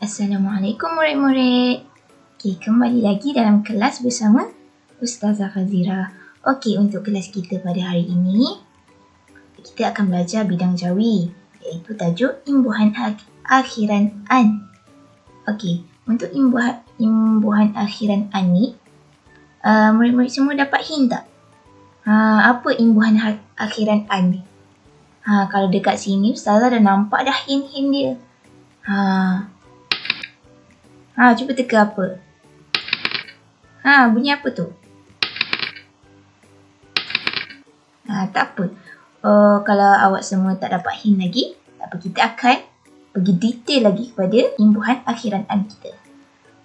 Assalamualaikum murid-murid. Okey, kembali lagi dalam kelas bersama Ustazah Fazira. Okey, untuk kelas kita pada hari ini, kita akan belajar bidang jawi, iaitu tajuk imbuhan akhiran an. Okey, untuk imbuhan akhiran an ni, murid-murid semua dapat hint tak? Apa imbuhan akhiran an ni? Kalau dekat sini Ustazah dah nampak dah hint-hint dia. Cuba teka apa? Bunyi apa tu? Tak apa. Kalau awak semua tak dapat hint lagi, tak apa, kita akan pergi detail lagi kepada imbuhan akhiran an kita.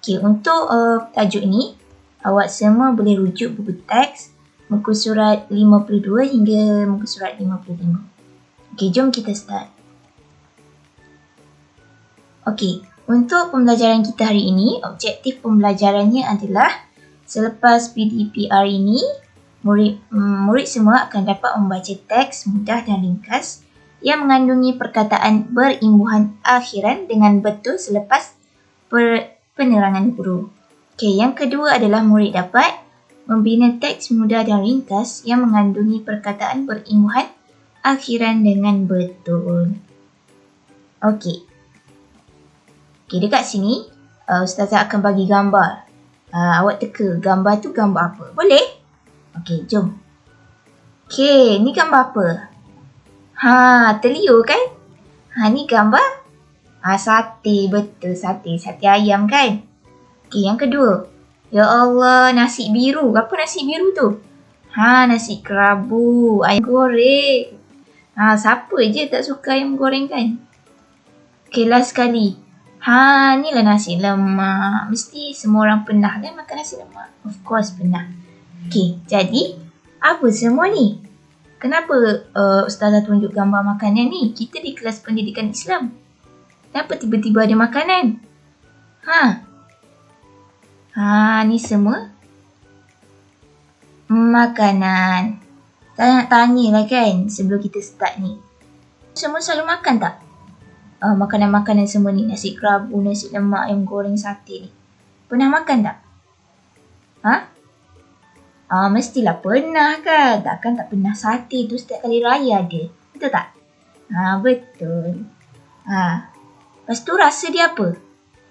Okey, untuk tajuk ni, awak semua boleh rujuk buku teks muka surat 52 hingga muka surat 55. Okey, jom kita start. Okey, untuk pembelajaran kita hari ini, objektif pembelajarannya adalah selepas PDPR ini, murid semua akan dapat membaca teks mudah dan ringkas yang mengandungi perkataan berimbuhan akhiran dengan betul selepas penerangan guru. Okey, yang kedua adalah murid dapat membina teks mudah dan ringkas yang mengandungi perkataan berimbuhan akhiran dengan betul. Okey, dekat sini Ustazah akan bagi gambar. Awak teka gambar tu gambar apa? Boleh? Okey, jom. Okey, ni gambar apa? Telio kan? Ni gambar sate, betul, sate ayam kan? Okey, yang kedua. Ya Allah, nasi biru. Apa nasi biru tu? Nasi kerabu, ayam goreng. Siapa je tak suka ayam goreng kan? Okey, last sekali. Ni lah nasi lemak. Mesti semua orang pernah kan makan nasi lemak? Of course pernah. Okey, jadi apa semua ni? Kenapa Ustazah tunjuk gambar makanan ni? Kita di kelas pendidikan Islam. Kenapa tiba-tiba ada makanan? Ni semua makanan. Saya nak tanya lah kan sebelum kita start ni. Semua selalu makan tak? Makanan-makanan semua ni, nasi kerabu, nasi lemak, ayam goreng, sate ni. Pernah makan tak? Mestilah pernah kan? Takkan tak pernah sate tu setiap kali raya ada. Betul tak? Betul. Lepas tu rasa dia apa?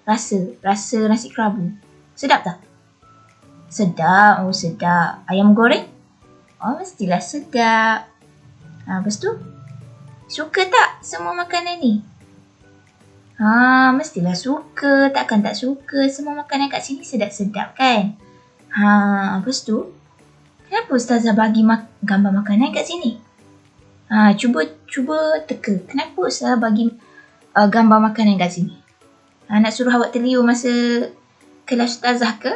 Rasa nasi kerabu. Sedap tak? Sedap. Sedap. Ayam goreng? Mestilah sedap. Lepas tu, suka tak semua makanan ni? Mestilah suka. Takkan tak suka. Semua makanan kat sini sedap-sedap kan? Lepas tu, kenapa Ustazah bagi gambar makanan kat sini? Cuba teka. Kenapa Ustazah bagi gambar makanan kat sini? Nak suruh awak terliur masa kelas Ustazah ke?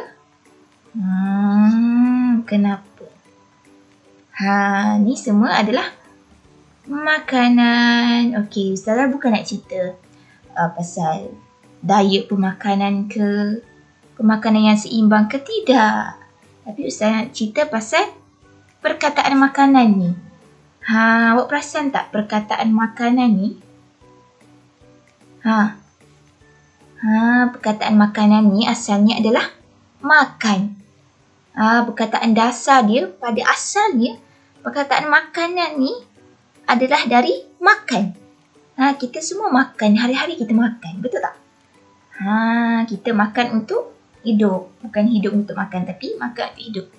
Kenapa? Ni semua adalah makanan. Okey, Ustazah bukan nak cerita pasal diet pemakanan ke, pemakanan yang seimbang ke, tidak. Tapi Ustazah nak cerita pasal perkataan makanan ni. Awak perasan tak perkataan makanan ni? Perkataan makanan ni asalnya adalah makan. Perkataan dasar dia, pada asalnya, perkataan makanan ni adalah dari makan. Kita semua makan, hari-hari kita makan, betul tak? Kita makan untuk hidup. Bukan hidup untuk makan, tapi makan untuk hidup.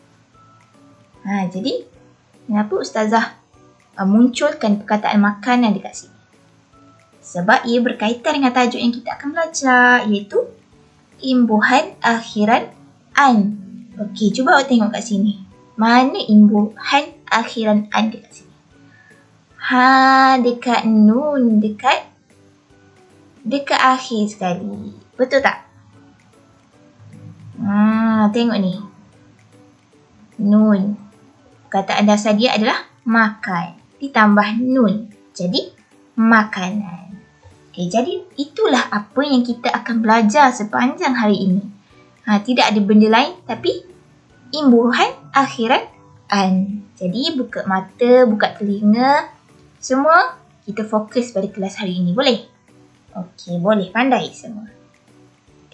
Jadi, kenapa Ustazah munculkan perkataan makanan dekat sini? Sebab ia berkaitan dengan tajuk yang kita akan belajar, iaitu imbuhan akhiran an. Okey, cuba awak tengok kat sini. Mana imbuhan akhiran an dekat sini? Dekat nun, dekat akhir sekali. Betul tak? Tengok ni. Nun. Perkataan dasar dia adalah makan. Ditambah nun. Jadi, makanan. Okay, jadi itulah apa yang kita akan belajar sepanjang hari ini. Tidak ada benda lain tapi imbuhan akhiran an. Jadi, buka mata, buka telinga. Semua kita fokus pada kelas hari ini. Boleh? Okey, boleh. Pandai semua.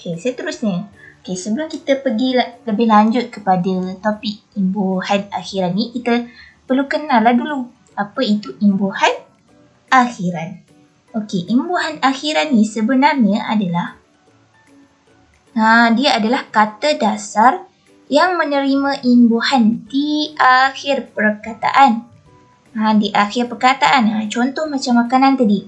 Okey, seterusnya. Okey, sebelum kita pergi lebih lanjut kepada topik imbuhan akhiran ni, kita perlu kenallah dulu apa itu imbuhan akhiran. Okey, imbuhan akhiran ni sebenarnya adalah dia adalah kata dasar yang menerima imbuhan di akhir perkataan. Di akhir perkataan. Contoh macam makanan tadi.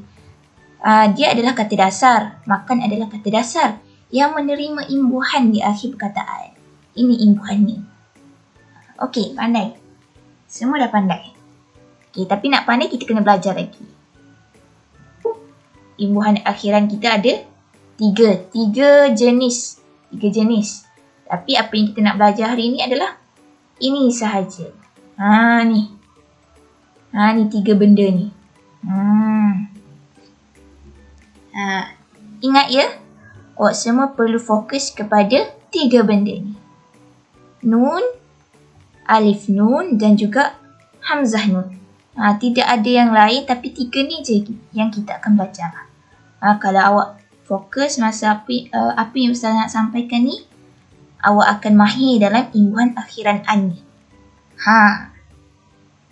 Dia adalah kata dasar. Makan adalah kata dasar yang menerima imbuhan di akhir perkataan. Ini imbuhannya. Okey, pandai. Semua dah pandai. Okey, tapi nak pandai kita kena belajar lagi. Imbuhan akhiran kita ada tiga jenis. Tapi apa yang kita nak belajar hari ini adalah ini sahaja. Ni. Ni 3 benda ni. Ingat ya, awak semua perlu fokus kepada 3 benda ni. Nun, alif nun dan juga hamzah nun. Tidak ada yang lain tapi 3 ni je yang kita akan belajar. Kalau awak fokus masa apa yang Ustaz nak sampaikan ni, awak akan mahir dalam imbuhan akhiran an ni.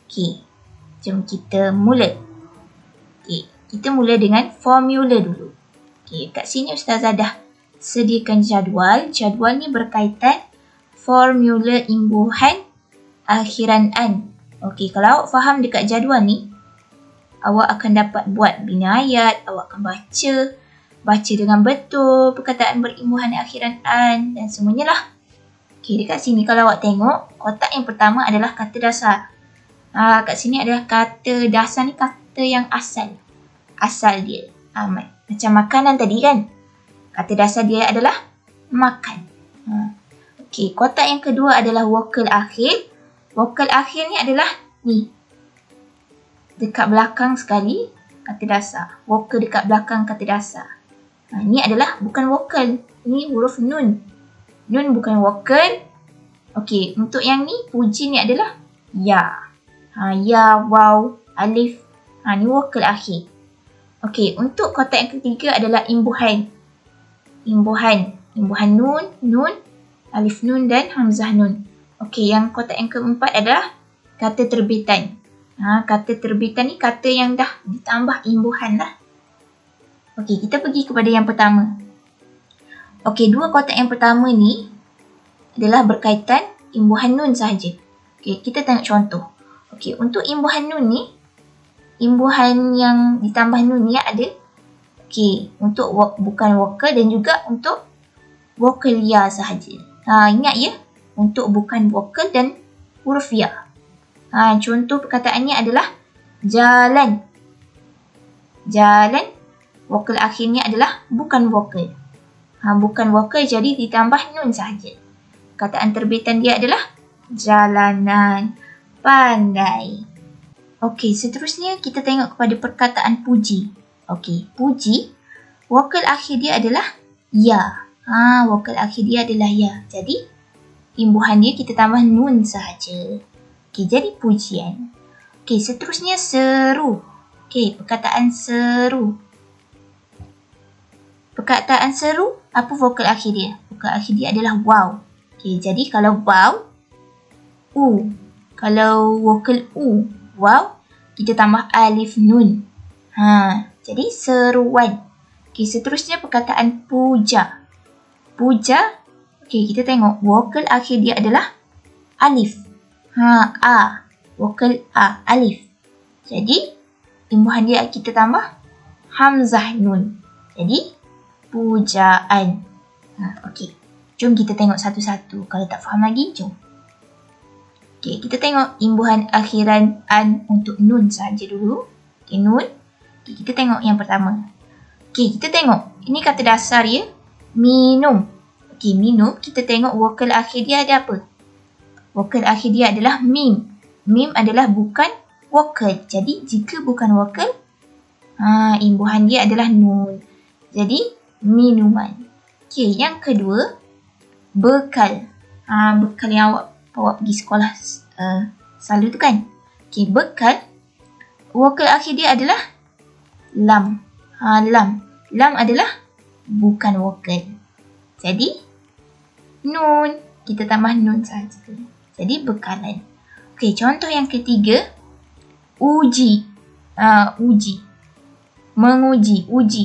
Okey, jom kita mula. Okey, kita mula dengan formula dulu. Okey, kat sini Ustazah dah sediakan jadual. Jadual ni berkaitan formula imbuhan akhiran an. Okey, kalau awak faham dekat jadual ni, awak akan dapat buat bina ayat, awak akan baca dengan betul perkataan berimbuhan akhiran an dan semuanya lah. Okey, dekat sini kalau awak tengok, kotak yang pertama adalah kata dasar. Kat sini adalah kata dasar ni kata yang asal. Asal dia. Macam makanan tadi kan. Kata dasar dia adalah makan. Okey, kotak yang kedua adalah vokal akhir. Vokal akhir ni adalah ni. Dekat belakang sekali kata dasar. Vokal dekat belakang kata dasar. Ni adalah bukan vokal. Ni huruf nun. Nun bukan vokal. Okey, untuk yang ni puji ni adalah ya. Ya, waw, alif. Ni vokal akhir. Okey, untuk kotak yang ketiga adalah imbuhan. Imbuhan nun, alif nun dan hamzah nun. Okey, yang kotak yang keempat adalah kata terbitan. Kata terbitan ni kata yang dah ditambah imbuhan lah. Okey, kita pergi kepada yang pertama. Okey, 2 kotak yang pertama ni adalah berkaitan imbuhan nun sahaja. Okey, kita tengok contoh. Okey, untuk imbuhan nun ni, imbuhan yang ditambah nun ni ada. Okey, untuk bukan vokal dan juga untuk vokal ya sahaja. Ingat ya, untuk bukan vokal dan huruf ya. Contoh perkataannya adalah jalan. Jalan, vokal akhirnya adalah bukan vokal. Bukan vokal jadi ditambah nun sahaja. Perkataan terbitan dia adalah jalanan. Pandai. Okey, seterusnya kita tengok kepada perkataan puji. Okey, puji, vokal akhir dia adalah ya. Vokal akhir dia adalah ya. Jadi, imbuhan dia kita tambah nun sahaja. Okey, jadi pujian. Okey, seterusnya seru. Okey, perkataan seru. Perkataan seru, apa vokal akhir dia? Vokal akhir dia adalah waw. Okey, jadi kalau waw, u. Kalau vokal u, waw, kita tambah alif nun. Jadi seruan. Okey, seterusnya perkataan puja. Puja, okey, kita tengok vokal akhir dia adalah alif. A. Vokal A, alif. Jadi, imbuhan dia kita tambah hamzah nun. Jadi, pujaan. Okey, jom kita tengok satu-satu. Kalau tak faham lagi, jom. Okey, kita tengok imbuhan akhiran an untuk nun saja dulu. Okey, nun. Okey, kita tengok yang pertama. Okey, kita tengok. Ini kata dasar ya. Minum. Okey, minum. Kita tengok vokal akhir dia ada apa? Vokal akhir dia adalah mim. Mim adalah bukan vokal. Jadi, jika bukan vokal, imbuhan dia adalah nun. Jadi, minuman. Okey, yang kedua, bekal. Bekal yang awak pergi sekolah selalu tu kan. Okey, bekal. Vokal akhir dia adalah lam. Lam. Lam adalah bukan vokal. Jadi, nun. Kita tambah nun saja. Jadi, bekalan. Okey, contoh yang ketiga. Uji. Uji. Menguji. Uji.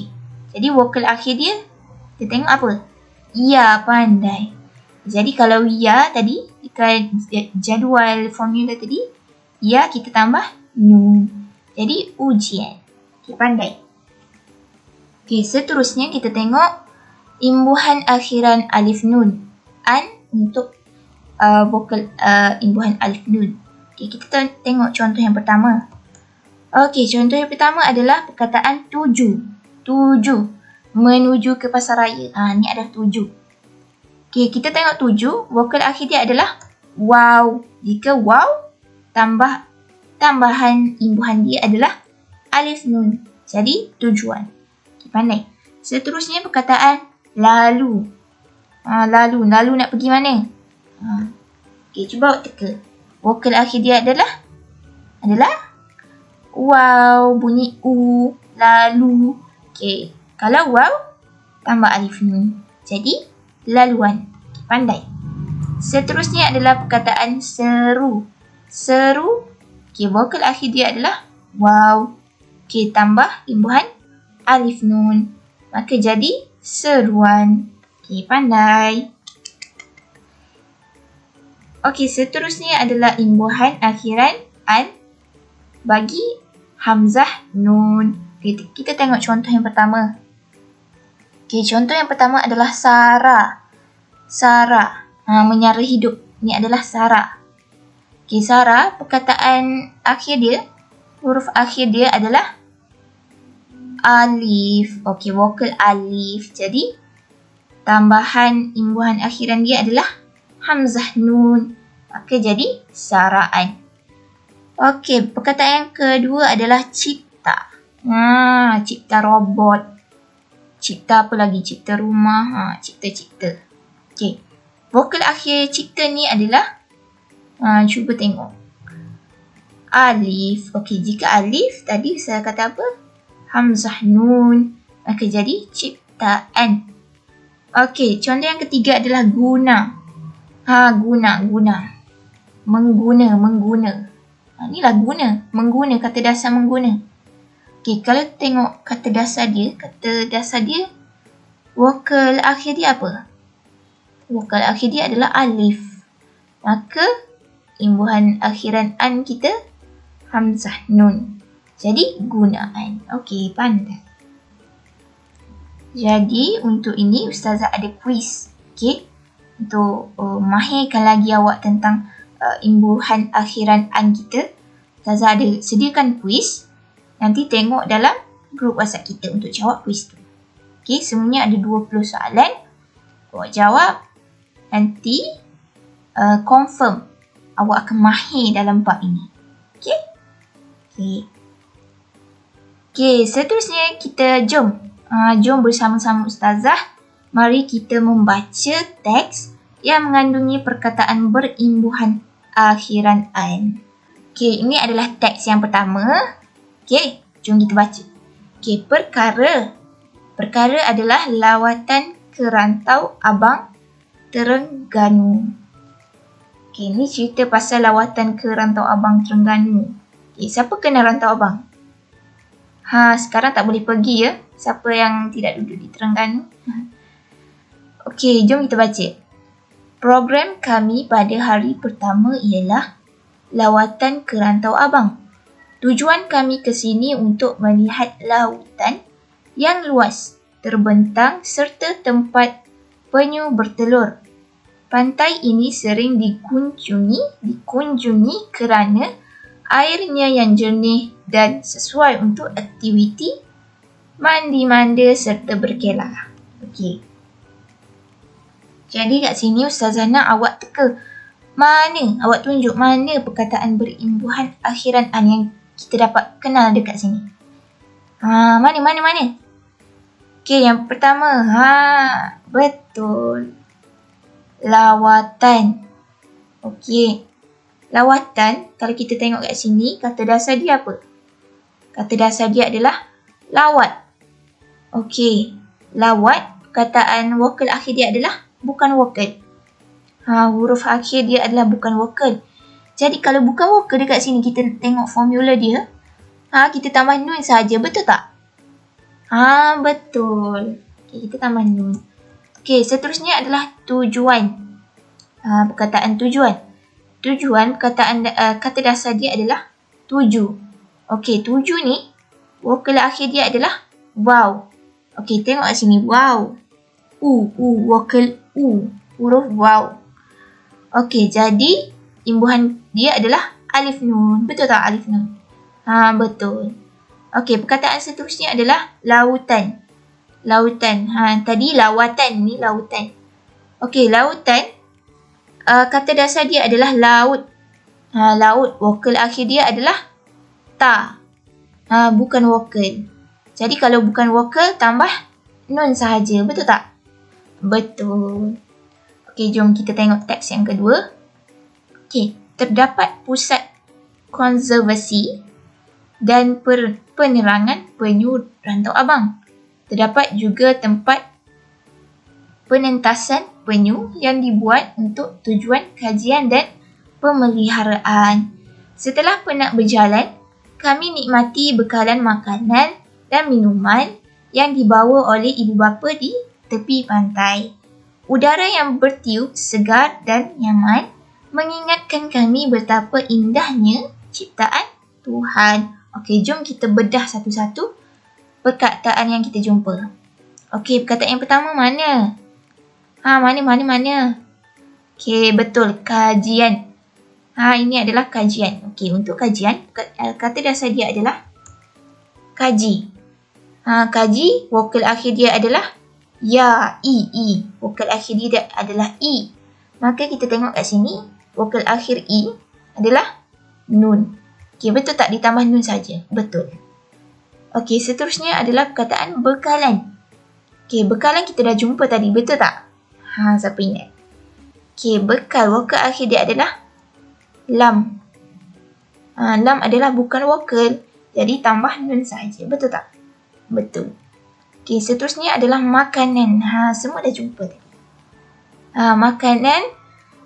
Jadi, vokal akhir dia, kita tengok apa? Ya, pandai. Jadi, kalau ya tadi, dekat jadual formula tadi, ya kita tambah nun. Jadi, ujian. Okey, pandai. Okey, seterusnya kita tengok imbuhan akhiran alif nun. An untuk vokal imbuhan alif nun. Okey, kita tengok contoh yang pertama. Okey, contoh yang pertama adalah perkataan tuju. Tuju. Menuju ke pasaraya. Ni ada tuju. Okey, kita tengok tuju. Vokal akhir dia adalah waw. Jika waw, tambahan imbuhan dia adalah alif nun. Jadi, tujuan. Okey, pandai. Seterusnya perkataan lalu. Lalu nak pergi mana? Okey, cuba awak teka. Vokal akhir dia adalah waw, bunyi u, lalu. Okey, kalau waw, tambah alif nun. Jadi, laluan. Pandai. Seterusnya adalah perkataan seru. Seru. Okey, vokal akhir dia adalah waw. Okey, tambah imbuhan alif nun. Maka jadi seruan. Okey, pandai. Okey, seterusnya adalah imbuhan akhiran an bagi hamzah nun. Okay, kita tengok contoh yang pertama. Okay, contoh yang pertama adalah Sarah. Sarah. Menyara hidup. Ini adalah Sarah. Okay, Sarah, perkataan akhir dia, huruf akhir dia adalah alif. Okay, vokal alif. Jadi, tambahan imbuhan akhiran dia adalah hamzah nun. Maka jadi saraan. Okey, perkataan yang kedua adalah cipta. Cipta robot. Cipta apa lagi? Cipta rumah. Cipta. Okey. Vokal akhir cipta ni adalah cuba tengok. Alif. Okey, jika alif tadi saya kata apa? Hamzah nun. Maka jadi ciptaan. Okey, contoh yang ketiga adalah guna. Guna. Mengguna. Inilah guna. Mengguna, kata dasar mengguna. Okey, kalau tengok kata dasar dia, vokal akhir dia apa? Vokal akhir dia adalah alif. Maka, imbuhan akhiran an kita, hamzah nun. Jadi, gunaan. Okey, pandai. Jadi, untuk ini Ustazah ada kuis. Okey, untuk mahirkan lagi awak tentang imbuhan akhiran an kita, Ustazah ada sediakan kuis. Nanti tengok dalam grup WhatsApp kita untuk jawab kuis tu. Okey, semuanya ada 20 soalan. Awak jawab, nanti confirm awak akan mahir dalam bab ini. Okey? Okey, seterusnya kita jom bersama-sama Ustazah. Mari kita membaca teks yang mengandungi perkataan berimbuhan akhiran an. Okey, ini adalah teks yang pertama. Okey, jom kita baca. Okey, perkara adalah lawatan ke Rantau Abang Terengganu. Okey, ni cerita pasal lawatan ke Rantau Abang Terengganu. Okey, siapa kenal Rantau Abang? Sekarang tak boleh pergi ya. Siapa yang tidak duduk di Terengganu? Okey, jom kita baca. Program kami pada hari pertama ialah lawatan ke Rantau Abang. Tujuan kami ke sini untuk melihat lautan yang luas, terbentang serta tempat penyu bertelur. Pantai ini sering dikunjungi kerana airnya yang jernih dan sesuai untuk aktiviti mandi-manda serta berkelah. Okey. Jadi kat sini Ustazah nak awak teka awak tunjuk mana perkataan berimbuhan akhiran an yang kita dapat kenal dekat sini. Mana? Okey, yang pertama. Betul. Lawatan. Okey. Lawatan, kalau kita tengok kat sini, kata dasar dia apa? Kata dasar dia adalah lawat. Okey. Lawat, perkataan vokal akhir dia adalah bukan vokal. Huruf akhir dia adalah bukan vokal. Jadi kalau bukan vokal dekat sini kita tengok formula dia. Kita tambah nun saja, betul tak? Betul. Okay, kita tambah nun. Okay, seterusnya adalah tujuan. Perkataan tujuan. Tujuan perkataan kata dasar dia adalah tuju. Okay, tuju ni vokal akhir dia adalah waw. Okay, tengok kat sini waw. Vokal huruf waw. Okay, jadi imbuhan dia adalah alif nun. Betul tak alif nun? Betul. Okey, perkataan seterusnya adalah lautan. Lautan. Tadi lawatan, ni lautan. Okey, lautan. Kata dasar dia adalah laut. Laut. Vokal akhir dia adalah ta. Bukan vokal. Jadi kalau bukan vokal, tambah nun sahaja. Betul tak? Betul. Okey, jom kita tengok teks yang kedua. Okey, terdapat pusat konservasi dan penerangan penyu Rantau Abang. Terdapat juga tempat penentasan penyu yang dibuat untuk tujuan kajian dan pemeliharaan. Setelah penat berjalan, kami nikmati bekalan makanan dan minuman yang dibawa oleh ibu bapa di tepi pantai. Udara yang bertiup segar dan nyaman mengingatkan kami betapa indahnya ciptaan Tuhan. Okey, jom kita bedah satu-satu perkataan yang kita jumpa. Okey, perkataan yang pertama mana? Mana? Okey, betul. Kajian. Ini adalah kajian. Okey, untuk kajian, kata dasar dia adalah kaji. Kaji, vokal akhir dia adalah ya, i. Vokal akhir dia adalah i. Maka kita tengok kat sini, vokal akhir i adalah nun. Okey, betul tak ditambah nun saja? Betul. Okey, seterusnya adalah perkataan bekalan. Okey, bekalan kita dah jumpa tadi, betul tak? Siapa ingat? Okey, bekal vokal akhir dia adalah lam. Lam adalah bukan vokal, jadi tambah nun saja, betul tak? Betul. Okey, seterusnya adalah makanan. Semua dah jumpa tadi. Makanan,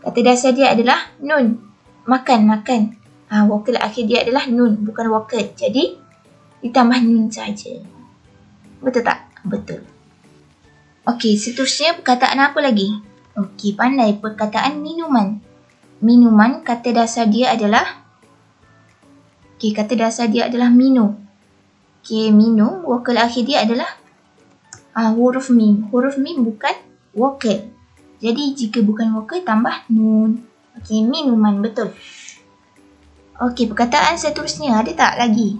kata dasar dia adalah nun. Makan. Vokal akhir dia adalah nun, bukan vokal. Jadi, ditambah nun saja. Betul tak? Betul. Okey, seterusnya perkataan apa lagi? Okey, pandai perkataan minuman. Minuman, kata dasar dia adalah minum. Okey, minum, vokal akhir dia adalah huruf mim. Huruf mim bukan vokal. Jadi, jika bukan vokal, tambah nun. Okey, minuman, betul. Okey, perkataan seterusnya ada tak lagi?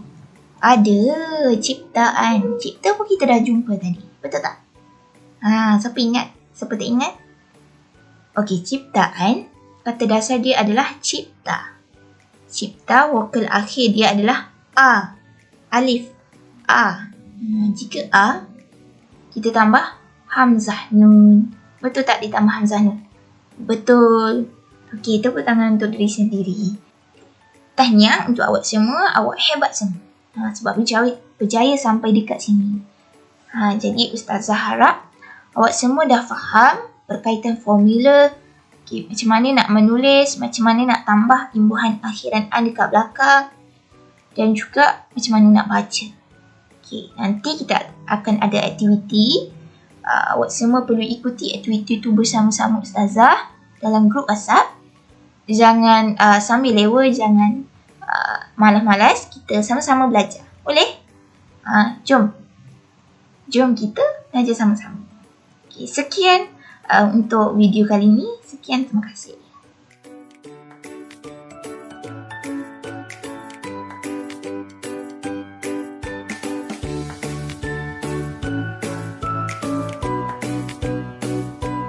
Ada, ciptaan. Cipta pun kita dah jumpa tadi. Betul tak? Siapa ingat? Siapa tak ingat? Okey, ciptaan. Kata dasar dia adalah cipta. Cipta, vokal akhir dia adalah a. Alif. A. Jika a, kita tambah hamzah nun. Betul tak ditambah hamzah nun? Betul. Okey, tepuk tangan untuk diri sendiri. Tahniah untuk awak semua, awak hebat semua. Sebab berjaya sampai dekat sini. Jadi Ustazah harap awak semua dah faham berkaitan formula, macam mana nak menulis, macam mana nak tambah imbuhan akhiran an dekat belakang, dan juga macam mana nak baca. Nanti kita akan ada aktiviti. Awak semua perlu ikuti aktiviti itu bersama-sama Ustazah dalam grup WhatsApp. Jangan sambil lewa, jangan malas-malas, kita sama-sama belajar. Boleh? Jom kita belajar sama-sama. Sekian untuk video kali ini. Sekian, terima kasih.